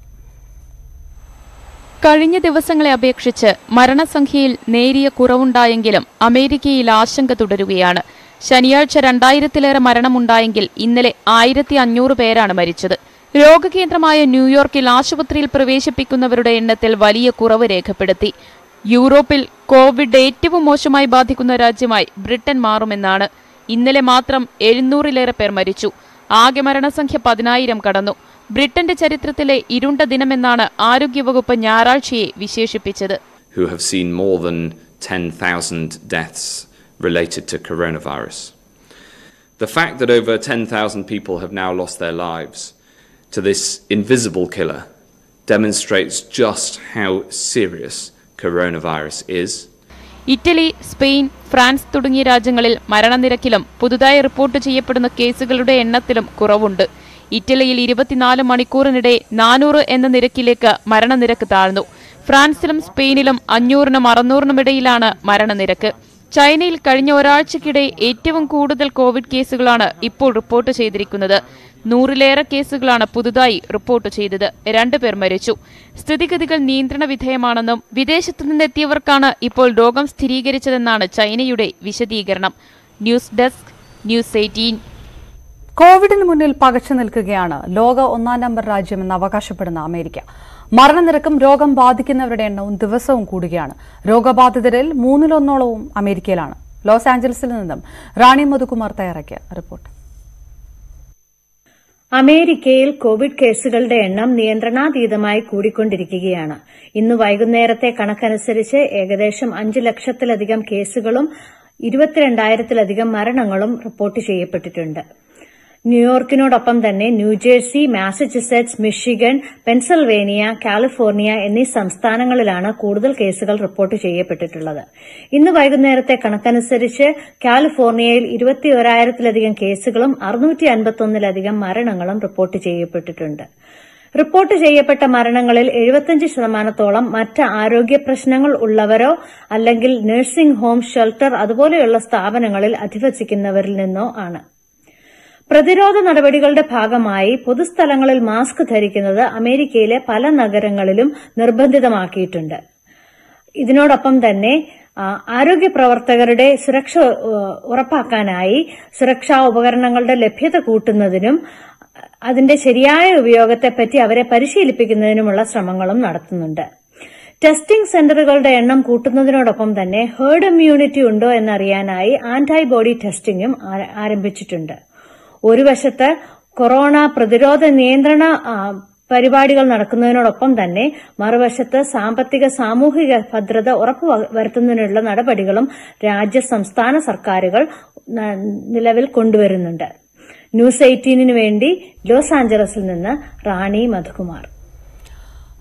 കഴിഞ്ഞ ദിവസങ്ങളെ അപേക്ഷിച്ച് മരണസംഖ്യയിൽ നേരിയ കുറവുണ്ടായെങ്കിലും അമേരിക്കയിൽ ആശങ്ക തുടരുകയാണ്. ശനിയാഴ്ച 2000-ലേറെ മരണമുണ്ടായെങ്കിൽ ഇന്നലെ 1500 പേരാണ് മരിച്ചത്. രോഗകേന്ദ്രമായ ന്യൂയോർക്കിൽ ആശുപത്രിയിൽ പ്രവേശിപ്പിക്കുന്നവരുടെ എണ്ണത്തിൽ വലിയ കുറവ് രേഖപ്പെടുത്തി. യൂറോപ്പിൽ കോവിഡ് ഏറ്റവും മോശമായി ബാധിക്കുന്ന രാജ്യമായി ബ്രിട്ടൻ മാറുമെന്നാണ്. ഇന്നലെ മാത്രം 700-ലേറെ പേർ മരിച്ചു. ആകെ മരണസംഖ്യ 10,000 കടന്നു. ബ്രിട്ടന്റെ ചരിത്രത്തിലെ ഇരുണ്ട ദിനമെന്നാണ് ആരോഗ്യവകുപ്പ് ഞായറാഴ്ചയെ വിശേഷിപ്പിച്ചത്. Related to coronavirus. The fact that over 10,000 people have now lost their lives to this invisible killer demonstrates just how serious coronavirus is. Italy, Spain, France തുടങ്ങിയ രാജ്യങ്ങളിൽ മരണനിരക്കിലും പുതുതായി റിപ്പോർട്ട് ചെയ്യപ്പെടുന്ന കേസുകളുടെ എണ്ണത്തിലും കുറവുണ്ട്. ഇറ്റലിയിൽ 24 മണിക്കൂറിനിടെ 400 എന്ന നിരക്കിലേക്ക് മരണനിരക്ക് താഴ്ന്നു. ഫ്രാൻസിലും സ്പെയിനിലും 500-നും 600-നും ഇടയിലാണ് മരണനിരക്ക്. ചൈനയിൽ കഴിഞ്ഞ ഒരാഴ്ചക്കിടെ ഏറ്റവും കൂടുതൽ കോവിഡ് കേസുകളാണ് ഇപ്പോൾ റിപ്പോർട്ട് ചെയ്തിരിക്കുന്നത്. 100-ലേറെ കേസുകളാണ് പുതുതായി റിപ്പോർട്ട് ചെയ്തത്. 2 പേർ മരിച്ചു. സ്ഥിതിഗതികൾ നിയന്ത്രണ വിധേയമാണെന്നും വിദേശത്തു നിന്നെത്തിയവർക്കാണ് ഇപ്പോൾ രോഗം സ്ഥിരീകരിച്ചതെന്നാണ് ചൈനയുടെ വിശദീകരണം. News desk, News 18. കോവിഡിന് മുന്നിൽ പകച്ചു നിൽക്കുകയാണ് ലോക 1-ാം നമ്പർ രാജ്യമെന്ന് അവകാശപ്പെടുന്ന അമേരിക്ക. മരണനിരക്കും രോഗം ബാധിക്കുന്നവരുടെ എണ്ണവും ദിവസവും കൂടുകയാണ്. രോഗബാധിതരിൽ 1/3 അമേരിക്കയിലാണ്. ലോസ് ആഞ്ചലസിൽ നിന്നും റാണി മധുകുമാർ തയ്യാറാക്കിയ റിപ്പോർട്ട്. അമേരിക്കയിൽ കോവിഡ് കേസുകളുടെ എണ്ണം നിയന്ത്രണാതീതമായി കൂടിക്കൊണ്ടിരിക്കുകയാണ്. ഇന്ന് വൈകുന്നേരത്തെ കണക്കനുസരിച്ച് ഏകദേശം 5 ലക്ഷത്തിലധികം കേസുകളും 22,000-ത്തിലധികം മരണങ്ങളും റിപ്പോർട്ട് ചെയ്യപ്പെട്ടിട്ടുണ്ട്. ന്യൂയോർക്കിനോടൊപ്പം തന്നെ ന്യൂജേഴ്സി, മാസച്യുസെറ്റ്സ്, മിഷിഗൺ, പെൻസിൽവേനിയ, കാലിഫോർണിയ എന്നീ സംസ്ഥാനങ്ങളിലാണ് കൂടുതൽ കേസുകൾ റിപ്പോർട്ട് ചെയ്യപ്പെട്ടിട്ടുള്ളത്. ഇന്ന് വൈകുന്നേരത്തെ കണക്കനുസരിച്ച് കാലിഫോർണിയയിൽ 21,000-ത്തിലധികം കേസുകളും 651-ലധികം മരണങ്ങളും റിപ്പോർട്ട് ചെയ്യപ്പെട്ടിട്ടുണ്ട്. റിപ്പോർട്ട് ചെയ്യപ്പെട്ട മരണങ്ങളിൽ 75% മറ്റ് ആരോഗ്യ പ്രശ്നങ്ങൾ ഉള്ളവരോ അല്ലെങ്കിൽ നഴ്സിംഗ് ഹോം, ഷെൽട്ടർ അതുപോലെയുള്ള സ്ഥാപനങ്ങളിൽ അധിവസിക്കുന്നവരിൽ നിന്നോ ആണ്. പ്രതിരോധ നടപടികളുടെ ഭാഗമായി പൊതുസ്ഥലങ്ങളിൽ മാസ്ക് ധരിക്കുന്നത് അമേരിക്കയിലെ പല നഗരങ്ങളിലും നിർബന്ധിതമാക്കിയിട്ടുണ്ട്. ഇതിനോടൊപ്പം തന്നെ ആരോഗ്യ പ്രവർത്തകരുടെ സുരക്ഷ ഉറപ്പാക്കാനായി സുരക്ഷാ ഉപകരണങ്ങളുടെ ലഭ്യത കൂട്ടുന്നതിനും അതിന്റെ ശരിയായ ഉപയോഗത്തെപ്പറ്റി അവരെ പരിശീലിപ്പിക്കുന്നതിനുമുള്ള ശ്രമങ്ങളും നടത്തുന്നുണ്ട്. ടെസ്റ്റിംഗ് സെന്ററുകളുടെ എണ്ണം കൂട്ടുന്നതിനോടൊപ്പം തന്നെ ഹേർഡ് ഇമ്മ്യൂണിറ്റി ഉണ്ടോ എന്നറിയാനായി ആന്റിബോഡി ടെസ്റ്റിംഗും ആരംഭിച്ചിട്ടുണ്ട്. ഒരു വശത്ത് കൊറോണ പ്രതിരോധ നിയന്ത്രണ പരിപാടികൾ നടക്കുന്നതിനോടൊപ്പം തന്നെ മറുവശത്ത് സാമ്പത്തിക സാമൂഹിക ഭദ്രത ഉറപ്പുവരുത്തുന്നതിനുള്ള നടപടികളും രാജ്യ സംസ്ഥാന സർക്കാരുകൾ നിലവിൽ കൊണ്ടുവരുന്നുണ്ട്. ന്യൂസ് 18-ന് വേണ്ടി ലോസ് ആഞ്ചലസിൽ നിന്ന് റാണി മധുകുമാർ.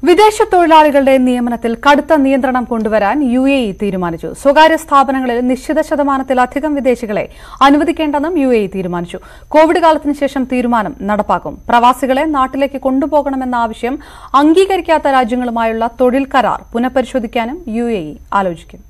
വിദേശ തൊഴിലാളികളുടെ നിയമനത്തിൽ കടുത്ത നിയന്ത്രണം കൊണ്ടുവരാൻ UAE തീരുമാനിച്ചു. സ്വകാര്യ സ്ഥാപനങ്ങളിൽ നിശ്ചിത ശതമാനത്തിലധികം വിദേശികളെ അനുവദിക്കേണ്ടെന്നും UAE തീരുമാനിച്ചു. കോവിഡ് കാലത്തിന് ശേഷം തീരുമാനം നടപ്പാക്കും. പ്രവാസികളെ നാട്ടിലേക്ക് കൊണ്ടുപോകണമെന്ന ആവശ്യം അംഗീകരിക്കാത്ത രാജ്യങ്ങളുമായുള്ള തൊഴിൽ കരാർ പുനഃപരിശോധിക്കാനും UAE ആലോചിക്കും.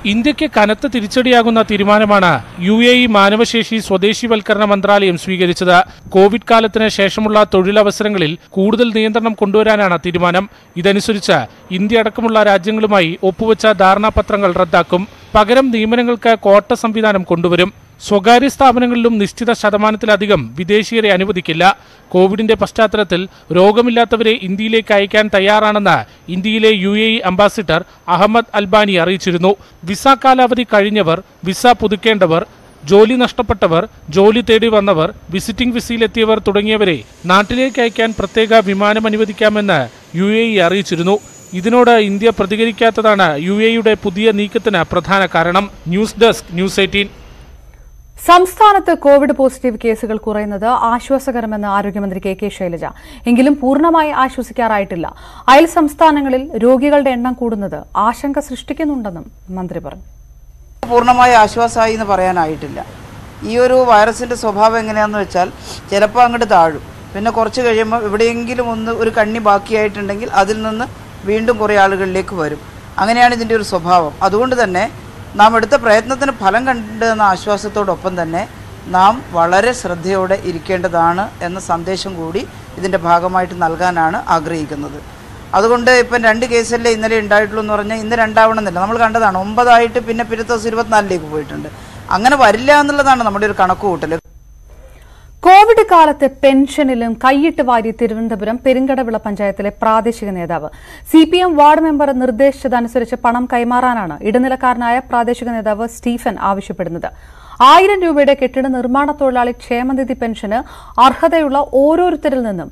ഇന്ത്യക്ക് കനത്ത തിരിച്ചടിയാകുന്ന തീരുമാനമാണ് UAE മാനവശേഷി സ്വദേശിവൽക്കരണ മന്ത്രാലയം സ്വീകരിച്ചത്. കോവിഡ് കാലത്തിന് ശേഷമുള്ള തൊഴിലവസരങ്ങളിൽ കൂടുതൽ നിയന്ത്രണം കൊണ്ടുവരാനാണ് തീരുമാനം. ഇതനുസരിച്ച് ഇന്ത്യ അടക്കമുള്ള രാജ്യങ്ങളുമായി ഒപ്പുവെച്ച ധാരണാപത്രങ്ങൾ റദ്ദാക്കും. പകരം നിയമനങ്ങൾക്ക് ക്വാട്ട സംവിധാനം കൊണ്ടുവരും. സ്വകാര്യ സ്ഥാപനങ്ങളിലും നിശ്ചിത ശതമാനത്തിലധികം വിദേശീയരെ അനുവദിക്കില്ല. കോവിഡിന്റെ പശ്ചാത്തലത്തിൽ രോഗമില്ലാത്തവരെ ഇന്ത്യയിലേക്ക് അയക്കാൻ തയ്യാറാണെന്ന് ഇന്ത്യയിലെ UAE അംബാസിഡർ അഹമ്മദ് അൽബാനി അറിയിച്ചിരുന്നു. വിസ കാലാവധി കഴിഞ്ഞവർ, വിസ പുതുക്കേണ്ടവർ, ജോലി നഷ്ടപ്പെട്ടവർ, ജോലി തേടി വന്നവർ, വിസിറ്റിംഗ് വിസയിലെത്തിയവർ തുടങ്ങിയവരെ നാട്ടിലേക്ക് അയക്കാൻ പ്രത്യേക വിമാനം അനുവദിക്കാമെന്ന് UAE അറിയിച്ചിരുന്നു. ഇതിനോട് ഇന്ത്യ പ്രതികരിക്കാത്തതാണ് UAEയുടെ പുതിയ നീക്കത്തിന് പ്രധാന കാരണം. News desk news 18. സംസ്ഥാനത്ത് കോവിഡ് പോസിറ്റീവ് കേസുകൾ കുറയുന്നത് ആശ്വാസകരമെന്ന് ആരോഗ്യമന്ത്രി കെ ശൈലജ. എങ്കിലും പൂർണ്ണമായി ആശ്വസിക്കാറായിട്ടില്ല. അയൽ സംസ്ഥാനങ്ങളിൽ രോഗികളുടെ എണ്ണം കൂടുന്നത് ആശങ്ക സൃഷ്ടിക്കുന്നുണ്ടെന്നും മന്ത്രി പറഞ്ഞു. പൂർണ്ണമായി ആശ്വാസമായി എന്ന് പറയാനായിട്ടില്ല. ഈ ഒരു വൈറസിന്റെ സ്വഭാവം എങ്ങനെയാണെന്ന് വെച്ചാൽ ചിലപ്പോൾ അങ്ങോട്ട് താഴും, പിന്നെ കുറച്ച് കഴിയുമ്പോൾ എവിടെയെങ്കിലും ഒരു കണ്ണി ബാക്കിയായിട്ടുണ്ടെങ്കിൽ അതിൽ നിന്ന് വീണ്ടും കുറേ ആളുകളിലേക്ക് വരും. അങ്ങനെയാണ് ഇതിൻ്റെ ഒരു സ്വഭാവം. അതുകൊണ്ട് തന്നെ നാം എടുത്ത പ്രയത്നത്തിന് ഫലം കണ്ടെന്ന ആശ്വാസത്തോടൊപ്പം തന്നെ നാം വളരെ ശ്രദ്ധയോടെ ഇരിക്കേണ്ടതാണ് എന്ന സന്ദേശം കൂടി ഇതിൻ്റെ ഭാഗമായിട്ട് നൽകാനാണ് ആഗ്രഹിക്കുന്നത്. അതുകൊണ്ട് ഇപ്പം 2 കേസല്ലേ ഇന്നലെ ഉണ്ടായിട്ടുള്ളൂ എന്ന് പറഞ്ഞാൽ ഇന്ന് 2 ആവണമെന്നില്ല. നമ്മൾ കണ്ടതാണ് 9 ആയിട്ട് പിന്നെ പിറ്റത്തെ ദിവസം 24 പോയിട്ടുണ്ട്. അങ്ങനെ വരില്ല എന്നുള്ളതാണ് നമ്മുടെ ഒരു കണക്കുകൂട്ടൽ. കോവിഡ് കാലത്ത് പെൻഷനിലും കൈയിട്ട് വാരി തിരുവനന്തപുരം പെരുങ്കടവിള പഞ്ചായത്തിലെ പ്രാദേശിക നേതാവ്. CPM വാർഡ് മെമ്പർ നിർദ്ദേശിച്ചതനുസരിച്ച് പണം കൈമാറാനാണ് ഇടനിലക്കാരനായ പ്രാദേശിക നേതാവ് സ്റ്റീഫൻ ആവശ്യപ്പെടുന്നത്. 1000 രൂപയുടെ കെട്ടിട നിർമ്മാണ തൊഴിലാളി ക്ഷേമനിധി പെൻഷന് അർഹതയുള്ള ഓരോരുത്തരിൽ നിന്നും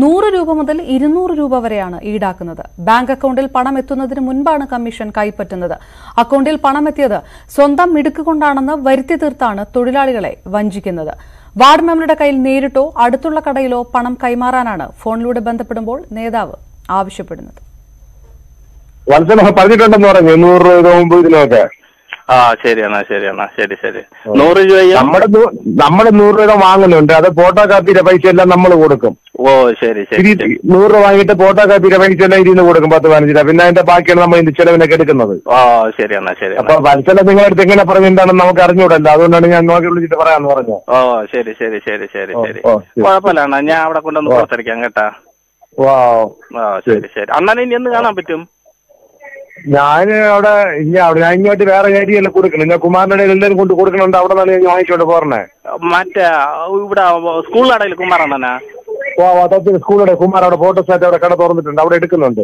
100 രൂപ മുതൽ 200 രൂപ വരെയാണ് ഈടാക്കുന്നത്. ബാങ്ക് അക്കൌണ്ടിൽ പണം എത്തുന്നതിന് മുൻപാണ് കമ്മീഷൻ കൈപ്പറ്റുന്നത്. അക്കൌണ്ടിൽ പണം എത്തിയത് സ്വന്തം മിടുക്കുകൊണ്ടാണെന്ന് വരുത്തി തീർത്താണ് തൊഴിലാളികളെ വഞ്ചിക്കുന്നത്. വാർഡ് മെമ്പറുടെ കയ്യിൽ നേരിട്ടോ അടുത്തുള്ള കടയിലോ പണം കൈമാറാനാണ് ഫോണിലൂടെ ബന്ധപ്പെടുമ്പോൾ നേതാവ് ആവശ്യപ്പെടുന്നത്. പറഞ്ഞിട്ടുണ്ടെന്ന് പറഞ്ഞു 100 രൂപ മുമ്പ് ഇതിനൊക്കെ. ശരി. 100 രൂപയും നമ്മള് 100 രൂപ വാങ്ങുന്നുണ്ട്. അത് ഫോട്ടോ കാപ്പിയുടെ പൈസ എല്ലാം നമ്മൾ കൊടുക്കും. ശരി. 100 രൂപ വാങ്ങിയിട്ട് ഫോട്ടോ കാപ്പിയുടെ പൈസ എല്ലാം 20 കൊടുക്കും, 10-15 രൂപ. പിന്നെ അതിന്റെ ബാക്കിയാണ് നമ്മൾ ഇതിന്റെ ചെലവിനൊക്കെ എടുക്കുന്നത്. ശരി. അപ്പൊ വത്സല നിങ്ങളുടെ അടുത്ത് എങ്ങനെ പറഞ്ഞിട്ടാണെന്ന് നമുക്ക് അറിഞ്ഞൂടല്ലോ. അതുകൊണ്ടാണ് ഞാൻ നോക്കി വിളിച്ചിട്ട് പറയാന്ന് പറഞ്ഞു. ശരി. കുഴപ്പമില്ല, ഞാൻ അവിടെ കൊണ്ടൊന്ന് പുറത്തിരിക്കാം കേട്ടാ. ശരി. അണ്ണനെ ഇനി എന്ന് കാണാൻ പറ്റും? ഞാൻ ഇങ്ങോട്ട് വേറെ കാര്യമെല്ലാം കൊടുക്കണം. ഞാൻ കുമാറിന്റെ എല്ലാവരും കൊണ്ട് കൊടുക്കണുണ്ട്. അവിടെ നിന്നാണ് ഞാൻ വാങ്ങിച്ചോണ്ട് പോരണേ. മറ്റേ ഇവിടെ സ്കൂൾ കടയിൽ കുമാറണ്ണനാ? സ്കൂളുടെ കുമാർ അവിടെ ഫോട്ടോസ്റ്റാറ്റ് അവിടെ കട തുറന്നിട്ടുണ്ട്, അവിടെ എടുക്കുന്നുണ്ട്.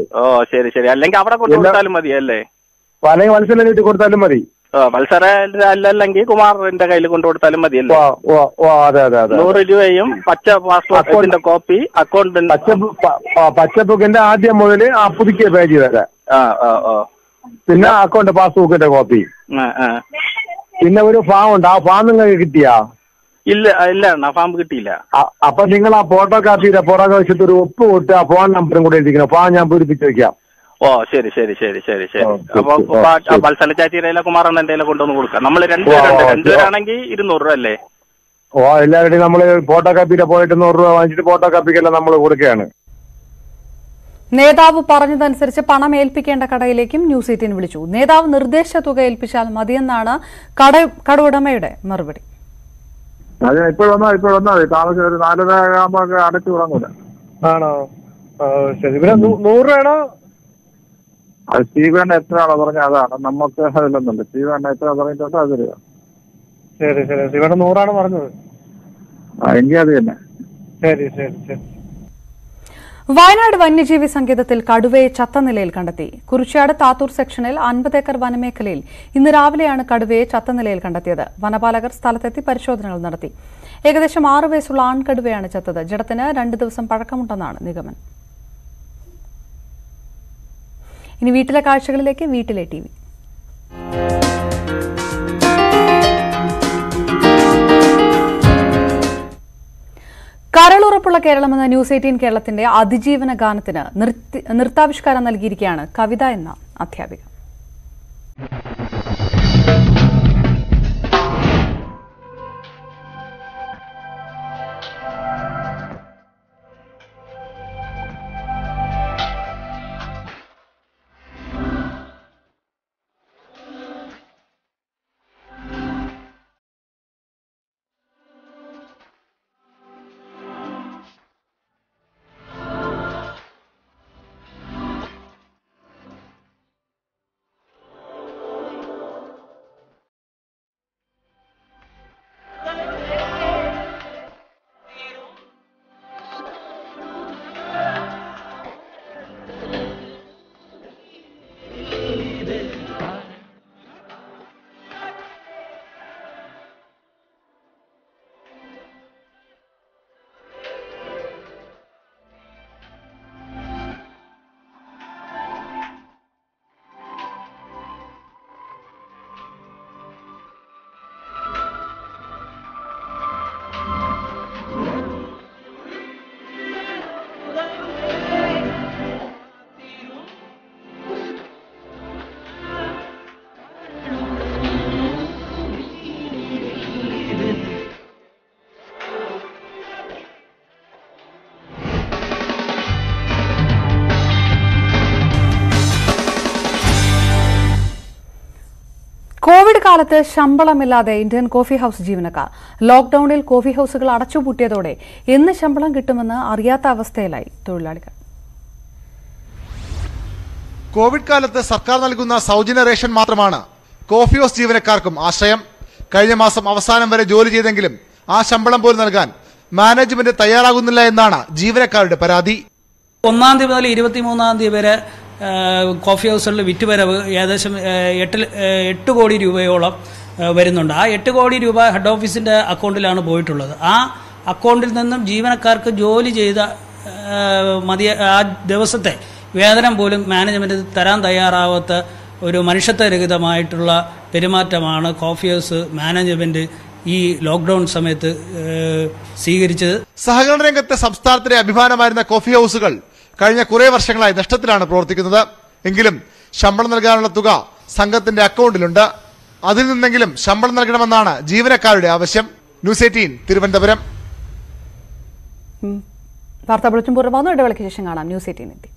ശരി. അല്ലെങ്കിൽ അവിടെ കൊണ്ട് കൊടുത്താലും മതി അല്ലേ? അല്ലെങ്കിൽ മത്സരം വീട്ടിൽ കൊടുത്താലും മതി. മത്സര അല്ലെങ്കിൽ കുമാറിന്റെ കയ്യിൽ കൊണ്ടു കൊടുത്താലും മതിയല്ലേ? അതെ. 100 രൂപയും പച്ച പാസ്പോർട്ടിന്റെ കോപ്പി, അക്കൗണ്ടിന്റെ പച്ച ബുക്കിന്റെ ആദ്യം മുതൽ ആ പുതുക്കിയ പേജ് വരെ, പിന്നെ അക്കൗണ്ട് പാസ്ബുക്കിന്റെ കോപ്പി, പിന്നെ ഒരു ഫാം ഉണ്ട്. ആ ഫാം നിങ്ങൾക്ക് കിട്ടിയാ? ഇല്ല ഫാം കിട്ടിയില്ല. അപ്പൊ നിങ്ങൾ ആ ഫോട്ടോ കാപ്പിയുടെ പുറകെ വശത്ത് ഒരു ഒപ്പ് കൊടുത്ത് ആ ഫോൺ നമ്പറും കൂടെ എഴുതിക്കണം. ഫാം ഞാൻ പൂരിപ്പിച്ച് വെക്കാം. ശരി. അപ്പൊ മത്സര ചാറ്റിയിലെ കുമാറണ്ണന്റെ കൊണ്ടുവന്ന് കൊടുക്കാം. നമ്മൾ രണ്ടുപേരാണെങ്കിൽ 200 രൂപ അല്ലേ? എല്ലാവരുടെയും നമ്മള് ഫോട്ടോ കാപ്പിയുടെ പോയിട്ട് 100 രൂപ വാങ്ങിച്ചിട്ട് ഫോട്ടോ കാപ്പിക്കെല്ലാം നമ്മൾ കൊടുക്കുകയാണ്. നേതാവ് പറഞ്ഞതനുസരിച്ച് പണം ഏൽപ്പിക്കേണ്ട കടയിലേക്കും ന്യൂസ് 18 വിളിച്ചു. നേതാവ് നിർദ്ദേശ തുക ഏൽപ്പിച്ചാൽ മതിയെന്നാണ് കട ഉടമയുടെ മറുപടി. ഇപ്പോൾ വന്നാൽ താമസം ഒരു 4:30 ആകുമ്പോൾ അടച്ചു തുടങ്ങൂല. ആണോ? ശരി. ഇവിടെ 100 രൂപയാണോ? അത് സ്റ്റീവണ്ണ എത്രയാണോ പറഞ്ഞത് അതാണ്. നമുക്ക് അതിലൊന്നുമില്ല. സ്റ്റീവണ്ണ എത്ര പറഞ്ഞിട്ടുണ്ടോ അത് തരിക. ശരി. ഇവിടെ 100 പറഞ്ഞത്. എങ്കിൽ അത് തന്നെ. ശരി. വയനാട് വന്യജീവി സങ്കേതത്തിൽ കടുവയെ ചത്ത നിലയിൽ കണ്ടെത്തി. കുറിച്യാട് താത്തൂർ സെക്ഷനിൽ 50 ഏക്കർ വനമേഖലയിൽ ഇന്ന് രാവിലെയാണ് കടുവയെ ചത്ത നിലയിൽ കണ്ടെത്തിയത്. വനപാലകർ സ്ഥലത്തെത്തി പരിശോധനകൾ നടത്തി. ഏകദേശം 6 വയസ്സുള്ള ആൺകടുവയാണ് ചത്തത്. ജഡത്തിന് 2 ദിവസം പഴക്കമുണ്ടെന്നാണ് നിഗമനം. ഇനി വീട്ടിലെ കാഴ്ചകളിലേക്ക്. വീട്ടിലെ TV. കരളുറപ്പുള്ള കേരളമെന്ന ന്യൂസ് 18 കേരളത്തിന്റെ അതിജീവന ഗാനത്തിന് നൃത്താവിഷ്കാരം നൽകിയിരിക്കുകയാണ് കവിത എന്ന അധ്യാപിക. കാലത്ത് ശമ്പളമില്ലാതെ ഇന്ത്യൻ കോഫി ഹൌസ് ജീവനക്കാർ ലോക്ഡൌണിൽ കോഫി ഹൌസുകൾ അടച്ചുപൂട്ടിയതോടെ എന്ന് ശമ്പളം കിട്ടുമെന്ന് അറിയാത്ത അവസ്ഥയിലായി തൊഴിലാളികൾ. കോവിഡ് കാലത്ത് സർക്കാർ നൽകുന്ന സൗജന്യ റേഷൻ മാത്രമാണ് കോഫി ഹൌസ് ജീവനക്കാർക്കും ആശ്രയം. കഴിഞ്ഞ മാസം അവസാനം വരെ ജോലി ചെയ്തെങ്കിലും ആ ശമ്പളം പോലും നൽകാൻ മാനേജ്മെന്റ് തയ്യാറാകുന്നില്ല എന്നാണ് ജീവനക്കാരുടെ പരാതി. 1 തീയതി മുതൽ 23 തീയതി വരെ കോഫി ഹൗസുകളിൽ വിറ്റുവരവ് ഏകദേശം 8 കോടി രൂപയോളം വരുന്നുണ്ട്. ആ 8 കോടി രൂപ ഹെഡ് ഓഫീസിന്റെ അക്കൗണ്ടിലാണ് പോയിട്ടുള്ളത്. ആ അക്കൗണ്ടിൽ നിന്നും ജീവനക്കാർക്ക് ജോലി ചെയ്ത ആ ദിവസത്തെ വേതനം പോലും മാനേജ്മെന്റ് തരാൻ തയ്യാറാവാത്ത ഒരു മനുഷ്യത്വരഹിതമായിട്ടുള്ള പെരുമാറ്റമാണ് കോഫി ഹൗസ് മാനേജ്മെന്റ് ഈ ലോക്ക്ഡൌൺ സമയത്ത് സ്വീകരിച്ചത്. സഹകരണ രംഗത്തെ സംസ്ഥാനത്തിലെ അഭിമാനമായിരുന്ന കോഫി ഹൌസുകൾ കഴിഞ്ഞ കുറെ വർഷങ്ങളായി നഷ്ടത്തിലാണ് പ്രവർത്തിക്കുന്നത്. എങ്കിലും ശമ്പളം നൽകാനുള്ള തുക സംഘത്തിന്റെ അക്കൗണ്ടിലുണ്ട്. അതിൽ നിന്നെങ്കിലും ശമ്പളം നൽകണമെന്നാണ് ജീവനക്കാരുടെ ആവശ്യം. ന്യൂസ് 18 തിരുവനന്തപുരം. വാർത്താ ബുള്ളറ്റിൻ പൂർണ്ണമാകുന്നു. ഇടവേളയ്ക്ക് ശേഷം കാണാം. ന്യൂസ് 18.